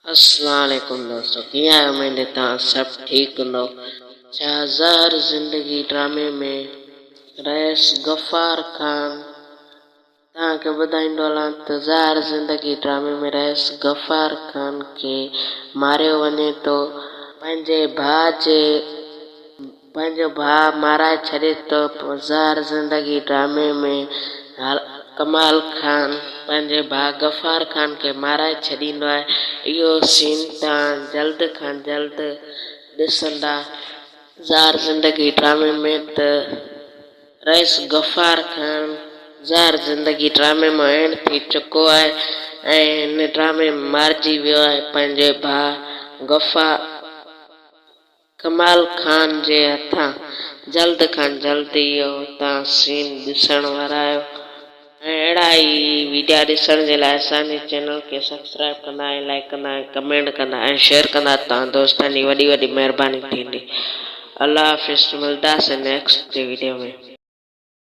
अस्सलाम वालेकुम दोस्तों, कीअं आहियो? मुंहिंजे तव्हां सभु ठीकु हूंदो? छा ज़हर ज़िंदगी ड्रामे में रईस गफ़ार ख़ान तव्हांखे ॿुधाईंदो हलां त ज़हर ज़िंदगी ड्रामे में रईस गफ़ार ख़ान खे मारियो वञे थो। पंहिंजो भाउ माराए छॾे थो। ज़हर ज़िंदगी ड्रामे में कमाल ख़ान पंहिंजे भाउ गफ़ार ख़ान खे माराए छॾींदो आहे। इहो सीन तव्हां जल्द खां जल्द ॾिसंदा। ज़हर ज़िंदगी ड्रामे में त रईस गफ़ार ख़ान ज़हर ज़िंदगी ड्रामे मां एंड थी चुको आहे ऐं हिन ड्रामे में मारिजी वियो आहे पंहिंजे भाउ कमाल ख़ान जे हथां। जल्द खां जल्द इहो तव्हां सीन ॾिसण वारा आहियो ऐं अहिड़ा ई वीडियो ॾिसण जे लाइ असांजे चैनल खे सब्सक्राइब कंदा ऐं लाइक कंदा ऐं कमेंट कंदा ऐं शेयर कंदा। तव्हां दोस्तनि जी वॾी वॾी महिरबानी थींदी। अल्लाह हाफ़िज़, मिलंदासीं नेक्स्ट वीडियो में।